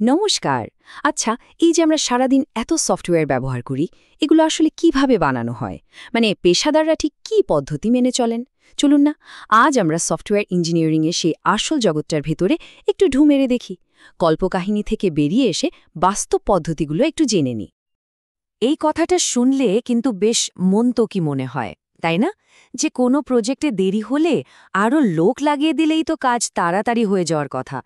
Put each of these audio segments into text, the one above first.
নমস্কার। আচ্ছা, এই যে আমরা সারাদিন এত সফটওয়্যার ব্যবহার করি, এগুলো আসলে কিভাবে বানানো হয়? মানে পেশাদাররা ঠিক কী পদ্ধতি মেনে চলেন? চলুন না, আজ আমরা সফটওয়্যার ইঞ্জিনিয়ারিংয়ের সেই আসল জগৎটার ভেতরে একটু ঢু মেরে দেখি। কল্পকাহিনী থেকে বেরিয়ে এসে বাস্তব পদ্ধতিগুলো একটু জেনে নিই। এই কথাটা শুনলে কিন্তু বেশ মন্তকি মনে হয়, তাই না? যে কোনো প্রজেক্টে দেরি হলে আরও লোক লাগিয়ে দিলেই তো কাজ তাড়াতাড়ি হয়ে যাওয়ার কথা।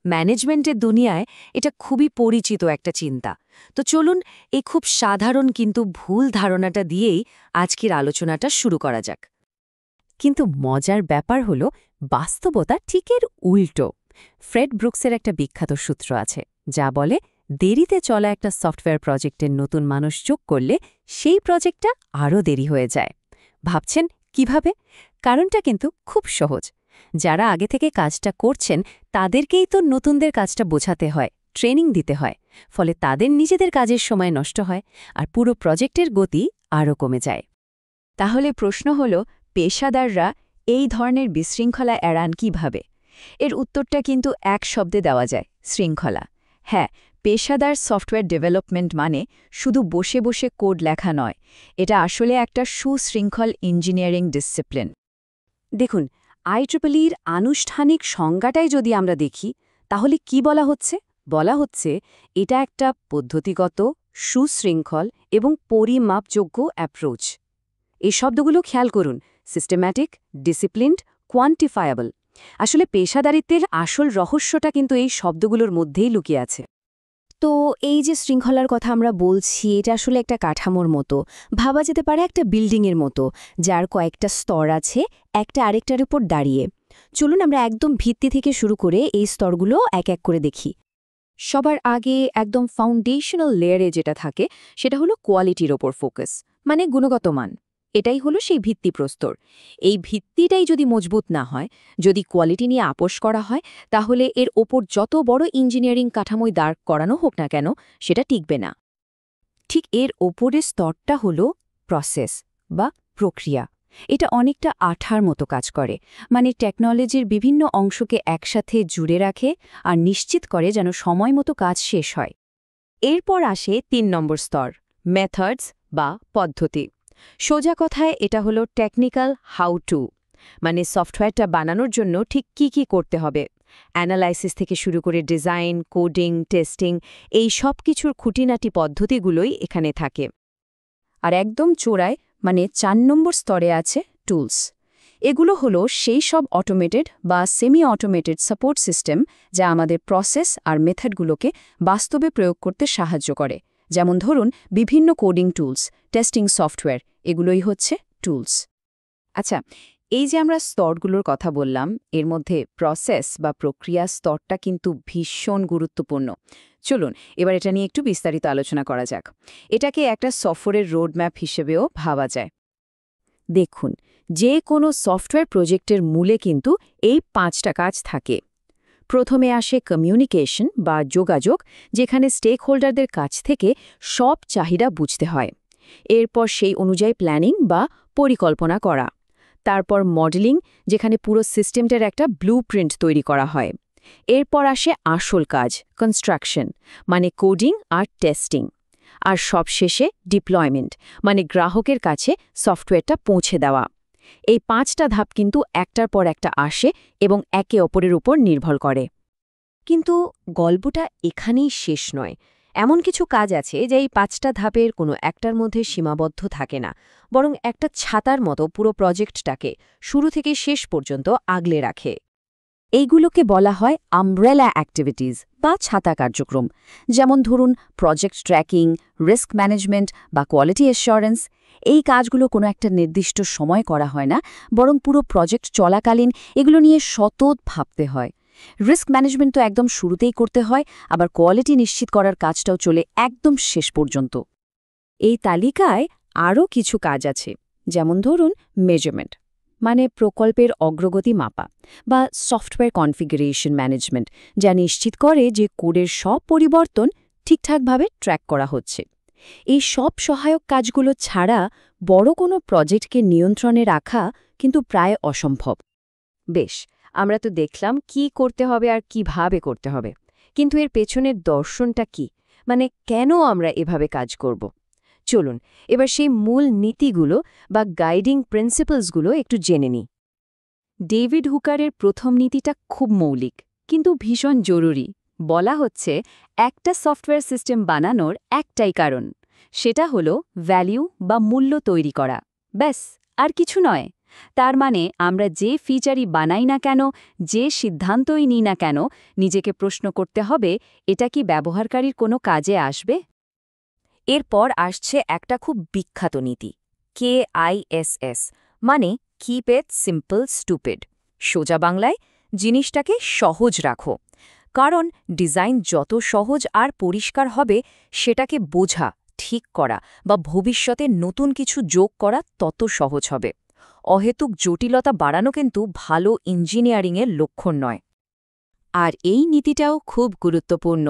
ম্যানেজমেন্টের দুনিয়ায় এটা খুবই পরিচিত একটা চিন্তা। তো চলুন এই খুব সাধারণ কিন্তু ভুল ধারণাটা দিয়েই আজকের আলোচনাটা শুরু করা যাক। কিন্তু মজার ব্যাপার হলো বাস্তবতা ঠিক এর উল্টো। ফ্রেড ব্রুকসের একটা বিখ্যাত সূত্র আছে যা বলে দেরিতে চলা একটা সফটওয়্যার প্রজেক্টের নতুন মানুষ যোগ করলে সেই প্রজেক্টটা আরও দেরি হয়ে যায়। ভাবছেন কিভাবে? কারণটা কিন্তু খুব সহজ। যারা আগে থেকে কাজটা করছেন তাদেরকেই তো নতুনদের কাজটা বোঝাতে হয়, ট্রেনিং দিতে হয়। ফলে তাদের নিজেদের কাজের সময় নষ্ট হয় আর পুরো প্রজেক্টের গতি আরও কমে যায়। তাহলে প্রশ্ন হল, পেশাদাররা এই ধরনের বিশৃঙ্খলা এড়ান কিভাবে? এর উত্তরটা কিন্তু এক শব্দে দেওয়া যায়: শৃঙ্খলা। হ্যাঁ, পেশাদার সফটওয়্যার ডেভেলপমেন্ট মানে শুধু বসে বসে কোড লেখা নয়, এটা আসলে একটা সুশৃঙ্খল ইঞ্জিনিয়ারিং ডিসিপ্লিন। দেখুন, IEEEর আনুষ্ঠানিক সংজ্ঞাটাই যদি আমরা দেখি, তাহলে কি বলা হচ্ছে? বলা হচ্ছে এটা একটা পদ্ধতিগত, সুশৃঙ্খল এবং পরিমাপযোগ্য অ্যাপ্রোচ। এই শব্দগুলো খেয়াল করুন: সিস্টেম্যাটিক, ডিসিপ্লিনড, কোয়ান্টিফায়াবল। আসলে পেশাদারিত্বের আসল রহস্যটা কিন্তু এই শব্দগুলোর মধ্যেই লুকিয়ে আছে। তো এই যে শৃঙ্খলার কথা আমরা বলছি, এটা আসলে একটা কাঠামোর মতো। ভাবা যেতে পারে একটা বিল্ডিংয়ের মতো, যার কয়েকটা স্তর আছে, একটা আরেকটার উপর দাঁড়িয়ে। চলুন আমরা একদম ভিত্তি থেকে শুরু করে এই স্তরগুলো এক এক করে দেখি। সবার আগে একদম ফাউন্ডেশনাল লেয়ারে যেটা থাকে, সেটা হলো কোয়ালিটির ওপর ফোকাস, মানে গুণগত মান। এটাই হলো সেই ভিত্তিপ্রস্তর। এই ভিত্তিটাই যদি মজবুত না হয়, যদি কোয়ালিটি নিয়ে আপোস করা হয়, তাহলে এর ওপর যত বড় ইঞ্জিনিয়ারিং কাঠামোয় দাঁড় করানো হোক না কেন, সেটা টিকবে না। ঠিক এর ওপরের স্তরটা হলো প্রসেস বা প্রক্রিয়া। এটা অনেকটা আঠার মতো কাজ করে, মানে টেকনোলজির বিভিন্ন অংশকে একসাথে জুড়ে রাখে আর নিশ্চিত করে যেন সময় মতো কাজ শেষ হয়। এরপর আসে ৩ নম্বর স্তর, মেথডস বা পদ্ধতি। সোজা কথায় এটা হলো টেকনিক্যাল হাউ টু, মানে সফটওয়্যারটা বানানোর জন্য ঠিক কি করতে হবে। অ্যানালাইসিস থেকে শুরু করে ডিজাইন, কোডিং, টেস্টিং, এই সব কিছুর খুঁটিনাটি পদ্ধতিগুলোই এখানে থাকে। আর একদম চোরায়, মানে ৪ নম্বর স্তরে আছে টুলস। এগুলো হলো সেই সব অটোমেটেড বা সেমি অটোমেটেড সাপোর্ট সিস্টেম যা আমাদের প্রসেস আর মেথডগুলোকে বাস্তবে প্রয়োগ করতে সাহায্য করে। যেমন ধরুন বিভিন্ন কোডিং টুলস, টেস্টিং সফটওয়্যার, এগুলোই হচ্ছে টুলস। আচ্ছা, এই যে আমরা স্তরগুলোর কথা বললাম, এর মধ্যে প্রসেস বা প্রক্রিয়া স্তরটা কিন্তু ভীষণ গুরুত্বপূর্ণ। চলুন এবার এটা নিয়ে একটু বিস্তারিত আলোচনা করা যাক। এটাকে একটা সফটওয়্যারের রোডম্যাপ হিসেবেও ভাবা যায়। দেখুন, যে কোনো সফটওয়্যার প্রজেক্টের মূলে কিন্তু এই ৫টা কাজ থাকে। প্রথমে আসে কমিউনিকেশন বা যোগাযোগ, যেখানে স্টেক হোল্ডারদের কাছ থেকে সব চাহিদা বুঝতে হয়। এরপর সেই অনুযায়ী প্ল্যানিং বা পরিকল্পনা করা। তারপর মডেলিং, যেখানে পুরো সিস্টেমটার একটা ব্লুপ্রিন্ট তৈরি করা হয়। এরপর আসে আসল কাজ, কনস্ট্রাকশন, মানে কোডিং আর টেস্টিং। আর সবশেষে ডিপ্লয়মেন্ট, মানে গ্রাহকের কাছে সফটওয়্যারটা পৌঁছে দেওয়া। এই ৫টা ধাপ কিন্তু একটার পর একটা আসে এবং একে অপরের উপর নির্ভর করে। কিন্তু গল্পটা এখানেই শেষ নয়। এমন কিছু কাজ আছে যে এই ৫টা ধাপের কোনো একটার মধ্যে সীমাবদ্ধ থাকে না, বরং একটা ছাতার মতো পুরো প্রজেক্টটাকে শুরু থেকে শেষ পর্যন্ত আগলে রাখে। এইগুলোকে বলা হয় আমব্রেলা অ্যাক্টিভিটিজ বা ছাতা কার্যক্রম। যেমন ধরুন প্রজেক্ট ট্র্যাকিং, রিস্ক ম্যানেজমেন্ট বা কোয়ালিটি অ্যাসুরেন্স। এই কাজগুলো কোনো একটা নির্দিষ্ট সময় করা হয় না, বরং পুরো প্রজেক্ট চলাকালীন এগুলো নিয়ে সতত ভাবতে হয়। রিস্ক ম্যানেজমেন্ট তো একদম শুরুতেই করতে হয়, আবার কোয়ালিটি নিশ্চিত করার কাজটাও চলে একদম শেষ পর্যন্ত। এই তালিকায় আরও কিছু কাজ আছে, যেমন ধরুন মেজারমেন্ট, মানে প্রকল্পের অগ্রগতি মাপা, বা সফটওয়্যার কনফিগারেশন ম্যানেজমেন্ট, যা নিশ্চিত করে যে কোডের সব পরিবর্তন ঠিকঠাকভাবে ট্র্যাক করা হচ্ছে। এই সব সহায়ক কাজগুলো ছাড়া বড় কোনো প্রজেক্টকে নিয়ন্ত্রণে রাখা কিন্তু প্রায় অসম্ভব। বেশ, আমরা তো দেখলাম কি করতে হবে আর কিভাবে করতে হবে। কিন্তু এর পেছনের দর্শনটা কি, মানে কেন আমরা এভাবে কাজ করব? চলুন এবার সেই মূল নীতিগুলো বা গাইডিং প্রিন্সিপালসগুলো একটু জেনে নিই। ডেভিড হুকারের প্রথম নীতিটা খুব মৌলিক কিন্তু ভীষণ জরুরি। বলা হচ্ছে একটা সফটওয়্যার সিস্টেম বানানোর একটাই কারণ, সেটা হলো ভ্যালু বা মূল্য তৈরি করা, ব্যাস, আর কিছু নয়। তার মানে আমরা যে ফিচারই বানাই না কেন, যে সিদ্ধান্তই নিই না কেন, নিজেকে প্রশ্ন করতে হবে এটা কি ব্যবহারকারীর কোনো কাজে আসবে। এরপর আসছে একটা খুব বিখ্যাত নীতি, KISS, মানে কিপ ইট সিম্পল স্টুপিড। সোজা বাংলায় জিনিসটাকে সহজ রাখো, কারণ ডিজাইন যত সহজ আর পরিষ্কার হবে, সেটাকে বোঝা, ঠিক করা বা ভবিষ্যতে নতুন কিছু যোগ করা তত সহজ হবে। অহেতুক জটিলতা বাড়ানো কিন্তু ভালো ইঞ্জিনিয়ারিংয়ের লক্ষণ নয়। আর এই নীতিটাও খুব গুরুত্বপূর্ণ।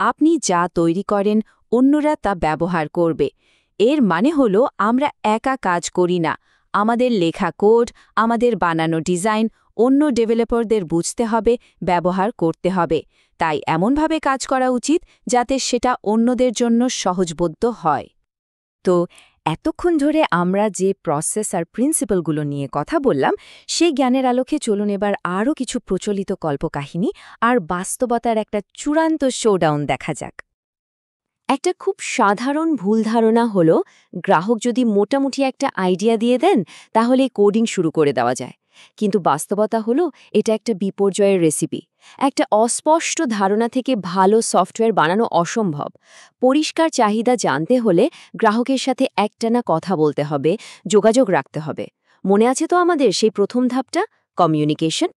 আপনি যা তৈরি করেন অন্যরা তা ব্যবহার করবে। এর মানে হলো আমরা একা কাজ করি না। আমাদের লেখা কোড, আমাদের বানানো ডিজাইন অন্য ডেভেলপারদের বুঝতে হবে, ব্যবহার করতে হবে। তাই এমনভাবে কাজ করা উচিত যাতে সেটা অন্যদের জন্য সহজবোধ্য হয়। তো এতক্ষণ ধরে আমরা যে প্রসেস আর প্রিন্সিপালগুলো নিয়ে কথা বললাম, সেই জ্ঞানের আলোকে চলুন এবার আরও কিছু প্রচলিত কল্পকাহিনী আর বাস্তবতার একটা চূড়ান্ত শোডাউন দেখা যাক। একটা খুব সাধারণ ভুল ধারণা হলো গ্রাহক যদি মোটামুটি একটা আইডিয়া দিয়ে দেন তাহলে কোডিং শুরু করে দেওয়া যায়। কিন্তু বাস্তবতা হলো এটা একটা বিপর্যয়ের রেসিপি। একটা অস্পষ্ট ধারণা থেকে ভালো সফটওয়্যার বানানো অসম্ভব। পরিষ্কার চাহিদা জানতে হলে গ্রাহকের সাথে একটানা কথা বলতে হবে, যোগাযোগ রাখতে হবে। মনে আছে তো আমাদের সেই প্রথম ধাপটা, কমিউনিকেশন?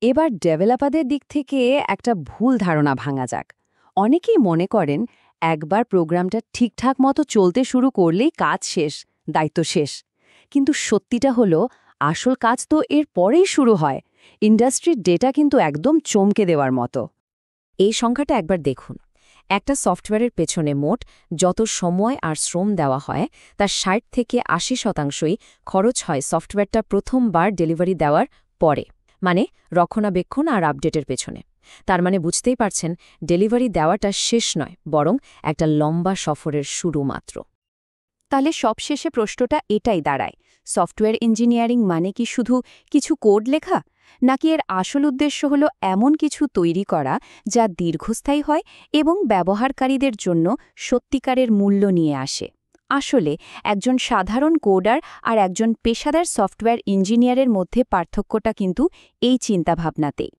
এবার ডেভেলপারদের দিক থেকে একটা ভুল ধারণা ভাঙা যাক। অনেকেই মনে করেন একবার প্রোগ্রামটা ঠিকঠাক মতো চলতে শুরু করলেই কাজ শেষ, দায়িত্ব শেষ। কিন্তু সত্যিটা হলো আসল কাজ তো এর পরেই শুরু হয়। ইন্ডাস্ট্রির ডেটা কিন্তু একদম চমকে দেওয়ার মতো। এই সংখ্যাটা একবার দেখুন। একটা সফটওয়্যারের পেছনে মোট যত সময় আর শ্রম দেওয়া হয় তার ৬০ থেকে ৮০% খরচ হয় সফটওয়্যারটা প্রথমবার ডেলিভারি দেওয়ার পরে, মানে রক্ষণাবেক্ষণ আর আপডেটের পেছনে। তার মানে বুঝতেই পারছেন, ডেলিভারি দেওয়াটা শেষ নয়, বরং একটা লম্বা সফরের শুরু মাত্র। তাহলে সবশেষে প্রশ্নটা এটাই দাঁড়ায়, সফটওয়্যার ইঞ্জিনিয়ারিং মানে কি শুধু কিছু কোড লেখা, নাকি এর আসল উদ্দেশ্য হলো এমন কিছু তৈরি করা যা দীর্ঘস্থায়ী হয় এবং ব্যবহারকারীদের জন্য সত্যিকারের মূল্য নিয়ে আসে? আসলে একজন সাধারণ কোডার আর একজন পেশাদার সফটওয়্যার ইঞ্জিনিয়ারের মধ্যে পার্থক্যটা কিন্তু এই চিন্তাভাবনাতেই।